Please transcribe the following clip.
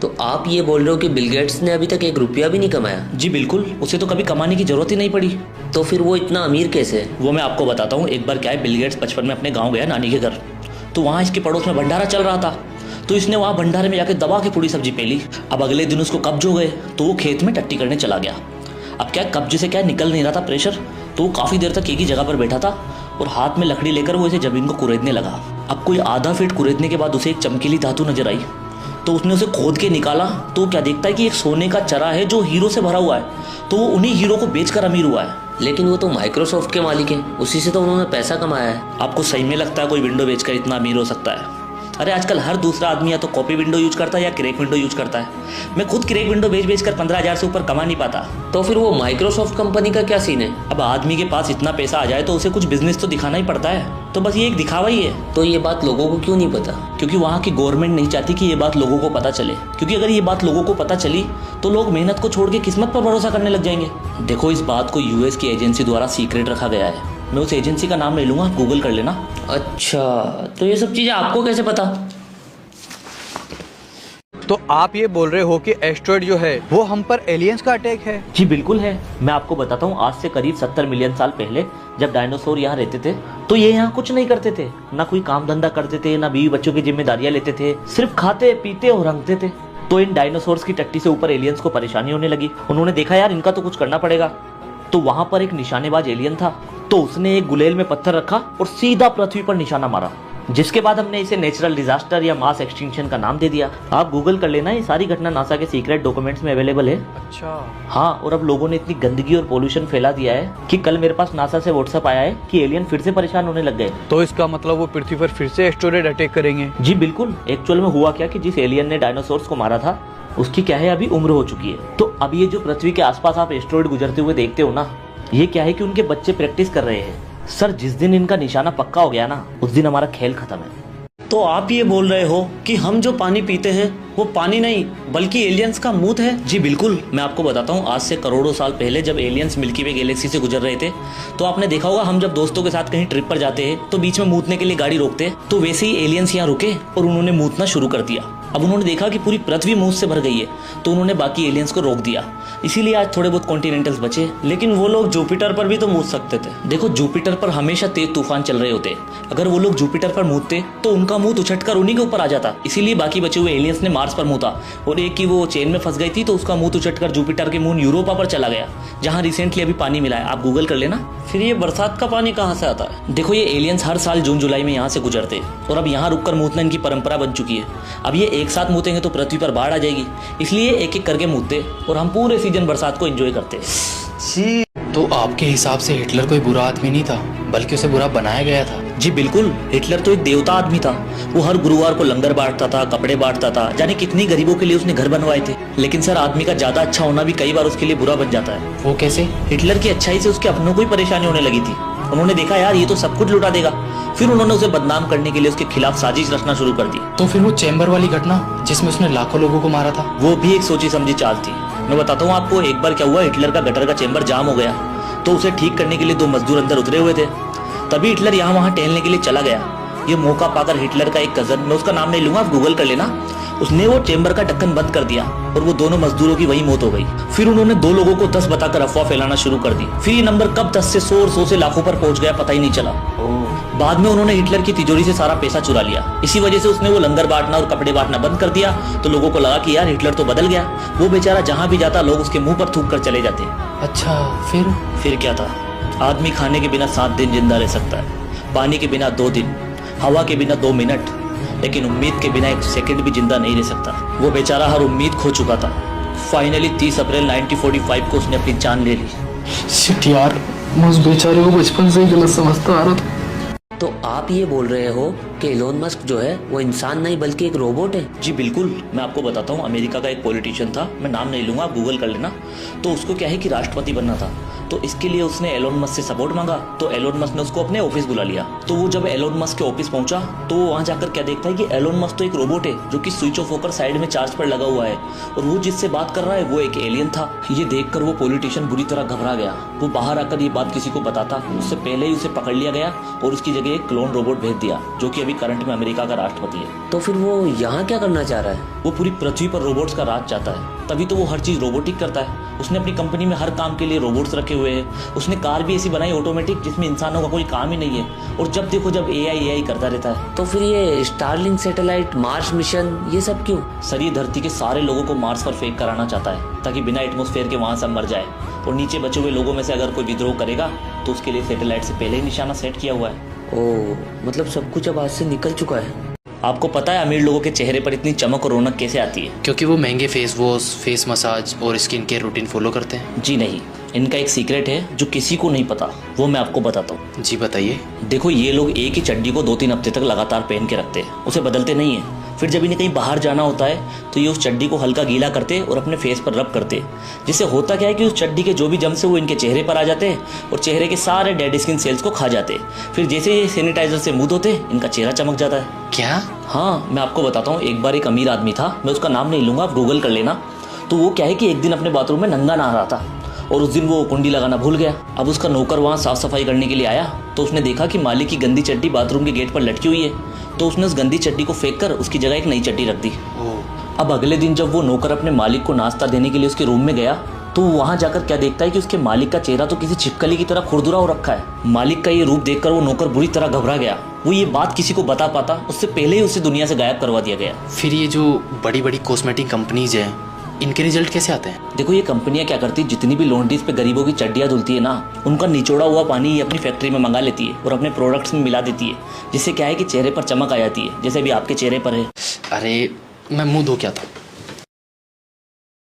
तो आप ये बोल रहे हो कि बिल गेट्स ने अभी तक 1 रुपया भी नहीं कमाया? जी बिल्कुल, उसे तो कभी कमाने की जरूरत ही नहीं पड़ी। तो फिर वो इतना अमीर कैसे है? वो मैं आपको बताता हूँ। एक बार क्या है, बिल गेट्स बचपन में अपने गाँव गया नानी के घर, तो वहाँ इसके पड़ोस में भंडारा चल रहा था। तो इसने वहाँ भंडारे में जाके दबा के पूरी सब्जी पी ली। अब अगले दिन उसको कब्ज हो गए, तो वो खेत में टट्टी करने चला गया। अब क्या कब्ज से क्या निकल नहीं रहा था प्रेशर, तो वो काफ़ी देर तक एक ही जगह पर बैठा था और हाथ में लकड़ी लेकर वो इसे जमीन को कुरेदने लगा। अब कोई आधा फीट कुरेदने के बाद उसे एक चमकीली धातु नजर आई, तो उसने उसे खोद के निकाला। तो क्या देखता है कि एक सोने का चरा है जो हीरो से भरा हुआ है, तो वो उन्हीं हीरो को बेचकर अमीर हुआ है। लेकिन वो तो माइक्रोसॉफ्ट के मालिक हैं, उसी से तो उन्होंने पैसा कमाया है। आपको सही में लगता है कोई विंडो बेचकर इतना अमीर हो सकता है? अरे आजकल हर दूसरा आदमी या तो कॉपी विंडो यूज करता है या क्रैक विंडो यूज करता है। मैं खुद क्रैक विंडो बेच कर 15,000 से ऊपर कमा नहीं पाता। तो फिर वो माइक्रोसॉफ्ट कंपनी का क्या सीन है? अब आदमी के पास इतना पैसा आ जाए तो उसे कुछ बिजनेस तो दिखाना ही पड़ता है, तो बस ये एक दिखावा ही है। तो ये बात लोगों को क्यों नहीं पता? क्योंकि वहाँ की गवर्नमेंट नहीं चाहती कि ये बात लोगों को पता चले, क्योंकि अगर ये बात लोगों को पता चली तो लोग मेहनत को छोड़ के किस्मत पर भरोसा करने लग जाएंगे। देखो, इस बात को यूएस की एजेंसी द्वारा सीक्रेट रखा गया है। मैं उस एजेंसी का नाम ले लूंगा, आप गूगल कर लेना। अच्छा, तो ये सब चीजें आपको कैसे पता? तो आप ये बोल रहे हो कि एस्ट्रॉयड जो है वो हम पर एलियंस का अटैक है? जी बिल्कुल है। मैं आपको बताता हूँ, आज से करीब 70 मिलियन साल पहले जब डायनासोर यहाँ रहते थे, तो ये यहाँ कुछ नहीं करते थे, ना कोई काम धंधा करते थे, ना बीवी बच्चों की जिम्मेदारियां लेते थे, सिर्फ खाते पीते और रंगते थे। तो इन डायनासोर्स की टट्टी से ऊपर एलियंस को परेशानी होने लगी। उन्होंने देखा यार इनका तो कुछ करना पड़ेगा। तो वहां पर एक निशानेबाज एलियन था, तो उसने एक गुलेल में पत्थर रखा और सीधा पृथ्वी पर निशाना मारा, जिसके बाद हमने इसे नेचुरल डिजास्टर या मास एक्सटिंक्शन का नाम दे दिया। आप गूगल कर लेना, ये सारी घटना नासा के सीक्रेट डॉक्यूमेंट्स में अवेलेबल है। अच्छा। हाँ, और अब लोगों ने इतनी गंदगी और पोल्यूशन फैला दिया है कि कल मेरे पास नासा से व्हाट्सएप आया है कि एलियन फिर से परेशान होने लग गए। तो इसका मतलब वो पृथ्वी पर फिर से एस्ट्रॉयड अटैक करेंगे? जी बिल्कुल। एक्चुअल में हुआ क्या कि जिस एलियन ने डायनासोर्स को मारा था उसकी क्या है, अभी उम्र हो चुकी है। तो अब ये जो पृथ्वी के आसपास आप एस्ट्रॉयड गुजरते हुए देखते हो ना, ये क्या है कि उनके बच्चे प्रैक्टिस कर रहे हैं। सर, जिस दिन इनका निशाना पक्का हो गया ना, उस दिन हमारा खेल खत्म है। तो आप ये बोल रहे हो कि हम जो पानी पीते हैं वो पानी नहीं बल्कि एलियंस का मूत है? जी बिल्कुल। मैं आपको बताता हूँ, आज से करोड़ों साल पहले जब एलियंस मिल्की वे गैलेक्सी से गुजर रहे थे, तो आपने देखा होगा हम जब दोस्तों के साथ कहीं ट्रिप पर जाते हैं तो बीच में मूतने के लिए गाड़ी रोकते हैं, तो वैसे ही एलियंस यहाँ रुके और उन्होंने मूतना शुरू कर दिया। अब उन्होंने देखा कि पूरी पृथ्वी मूत से भर गई है, तो उन्होंने बाकी एलियंस को रोक दिया। इसीलिए आज थोड़े बहुत कॉन्टिनेंटल्स बचे। लेकिन वो लोग जुपिटर पर भी तो मूत सकते थे। देखो, जुपिटर पर हमेशा तेज तूफान चल रहे होते। अगर वो लोग जुपिटर पर मूतते तो उनका मुंह उछटकर उन्हीं के ऊपर आ जाता। इसीलिए बाकी बचे हुए एलियंस ने मार्स पर मूता, और एक की वो चेन में फंस गई थी तो उसका मुंह उछटकर जुपिटर के मून यूरोपा पर चला गया, जहां रिसेंटली अभी पानी मिला है। आप गूगल कर लेना। फिर ये बरसात का पानी कहाँ से आता है? देखो, ये एलियंस हर साल जून जुलाई में यहाँ से गुजरते और अब यहाँ रुककर मूतना इनकी परंपरा बन चुकी है। अब ये एक साथ मूतेंगे तो पृथ्वी पर बाढ़ आ जाएगी, इसलिए एक एक करके मूतते और हम पूरे सीजन बरसात को एंजॉय करते। तो आपके हिसाब से हिटलर कोई बुरा आदमी नहीं था, बल्कि उसे बुरा बनाया गया था? जी बिल्कुल। हिटलर तो एक देवता आदमी था। वो हर गुरुवार को लंगर बांटता था, कपड़े बांटता था, जाने कितनी गरीबों के लिए उसने घर बनवाए थे। लेकिन सर, आदमी का ज्यादा अच्छा होना भी कई बार उसके लिए बुरा बन जाता है। वो कैसे? हिटलर की अच्छाई से उसके अपनों को ही परेशानी होने लगी थी। उन्होंने देखा यार ये तो सब कुछ लुटा देगा, फिर उन्होंने उसे बदनाम करने के लिए उसके खिलाफ साजिश रचना शुरू कर दी। तो फिर वो चैम्बर वाली घटना जिसमें उसने लाखों लोगों को मारा था, वो भी एक सोची समझी चाल थी। मैं बताता हूँ आपको। एक बार क्या हुआ, हिटलर का गटर का चैम्बर जाम हो गया, तो उसे ठीक करने के लिए 2 मजदूर अंदर उतरे हुए थे। तभी हिटलर यहाँ वहाँ टहलने के लिए चला गया। ये मौका पाकर हिटलर का एक कजन, मैं उसका नाम नहीं लूंगा, आप गूगल कर लेना, उसने वो चेंबर का ढक्कन बंद कर दिया और वो दोनों मजदूरों की वही मौत हो गई। फिर उन्होंने 2 लोगों को 10 बताकर अफवाह फैलाना शुरू कर दी। फिर ये नंबर कब 10 से 100 और 100 से लाखों पर पहुंच गया पता ही नहीं चला। बाद में उन्होंने हिटलर की तिजोरी से सारा पैसा चुरा लिया। इसी वजह से उसने वो लंगर बांटना और कपड़े बांटना बंद कर दिया। तो लोगों को लगा कि यार हिटलर तो बदल गया। वो बेचारा जहां भी जाता लोग उसके मुंह पर थूक कर चले जाते। अच्छा, फिर क्या था? आदमी खाने के बिना 7 दिन जिंदा रह सकता है, पानी के बिना 2 दिन, हवा के बिना 2 मिनट, लेकिन उम्मीद के बिना 1 सेकंड भी जिंदा नहीं रह सकता। वो बेचारा हर उम्मीद खो चुका था। फाइनली 30 अप्रैल 1945 को उसने अपनी जान ले ली। शिट यार, मैं उस बेचारे को बचपन से ही गलत समझता आ रहा था। तो आप ये बोल रहे हो कि एलोन मस्क जो है वो इंसान नहीं बल्कि एक रोबोट है? जी बिल्कुल। मैं आपको बताता हूँ, अमेरिका का एक पॉलिटिशियन था, मैं नाम नहीं लूंगा, आप गूगल कर लेना। तो उसको क्या है कि राष्ट्रपति बनना था। तो इसके लिए उसने एलोन मस्क से सपोर्ट मांगा। तो एलोन मस्क ने उसको अपने ऑफिस बुला लिया। तो वो जब एलोन मस्क के ऑफिस पहुंचा तो वो वहां जाकर क्या देखता है कि एलोन मस्क तो एक रोबोट है जो कि स्विच ऑफ होकर साइड में चार्ज पर लगा हुआ है, और वो जिससे बात कर रहा है वो एक एलियन था। ये देखकर वो पॉलिटिशियन बुरी तरह घबरा गया। वो बाहर आकर ये बात किसी को बताता उससे पहले ही उसे पकड़ लिया गया और उसकी जगह एक क्लोन रोबोट भेज दिया, जो कि अभी करंट में अमेरिका का राष्ट्रपति है। तो फिर वो यहाँ क्या करना चाह रहा है? वो पूरी पृथ्वी पर रोबोट्स का राज चाहता है, तभी तो वो हर चीज़ रोबोटिक करता है। उसने अपनी कंपनी में हर काम के लिए रोबोट्स रखे हुए हैं। उसने कार भी ऐसी बनाई ऑटोमेटिक जिसमें इंसानों का कोई काम ही नहीं है, और जब देखो जब एआई करता रहता है। तो फिर ये स्टारलिंक सैटेलाइट, मार्स मिशन, ये सब क्यों? सर ये धरती के सारे लोगों को मार्स पर फेंक कराना चाहता है ताकि बिना एटमॉस्फेयर के वहाँ सब मर जाए, और नीचे बचे हुए लोगों में से अगर कोई विद्रोह करेगा तो उसके लिए सैटेलाइट से पहले ही निशाना सेट किया हुआ है। ओह, मतलब सब कुछ अब हाथ से निकल चुका है। आपको पता है अमीर लोगों के चेहरे पर इतनी चमक और रौनक कैसे आती है? क्योंकि वो महंगे फेस वॉश, फेस मसाज और स्किन केयर रूटीन फॉलो करते हैं। जी नहीं, इनका एक सीक्रेट है जो किसी को नहीं पता, वो मैं आपको बताता हूँ। जी बताइए। देखो ये लोग एक ही चड्डी को 2-3 हफ्ते तक लगातार पहन के रखते हैं, उसे बदलते नहीं है। फिर जब इन्हें कहीं बाहर जाना होता है तो ये उस चड्डी को हल्का गीला करते और अपने फेस पर रब करते, जिससे होता क्या है कि उस चड्डी के जो भी जम्स है वो इनके चेहरे पर आ जाते हैं और चेहरे के सारे डेड स्किन सेल्स को खा जाते। फिर जैसे ये सैनिटाइजर से मुंह धोते इनका चेहरा चमक जाता है। क्या? हाँ, मैं आपको बताता हूँ। एक बार एक अमीर आदमी था, मैं उसका नाम नहीं लूँगा, आप गूगल कर लेना। तो वो क्या है कि एक दिन अपने बाथरूम में नंगा नहा रहा था और उस दिन वो कुंडी लगाना भूल गया। अब उसका नौकर वहाँ साफ सफाई करने के लिए आया तो उसने देखा कि मालिक की गंदी चड्डी बाथरूम के गेट पर लटकी हुई है, तो उसने उस गंदी चड्डी को फेंक कर उसकी जगह एक नई चड्डी रख दी। अब अगले दिन जब वो नौकर अपने मालिक को नाश्ता देने के लिए उसके रूम में गया तो वहाँ जाकर क्या देखता है कि उसके मालिक का चेहरा तो किसी छिपकली की तरह खुरदुरा हो रखा है। मालिक का ये रूप देखकर वो नौकर बुरी तरह घबरा गया। वो ये बात किसी को बता पाता उससे पहले ही उसे दुनिया से गायब करवा दिया गया। फिर ये जो बड़ी बड़ी कॉस्मेटिक कंपनीज हैं, इनके रिजल्ट कैसे आते हैं? देखो ये कंपनियां क्या करती है, जितनी भी लॉन्ड्रीज पे गरीबों की चड्डियाँ धुलती है ना, उनका निचोड़ा हुआ पानी ये अपनी फैक्ट्री में मंगा लेती है और अपने प्रोडक्ट्स में मिला देती है, जिससे क्या है कि चेहरे पर चमक आ जाती है, जैसे भी आपके चेहरे पर है। अरे मैं मुंह धो के आता हूँ।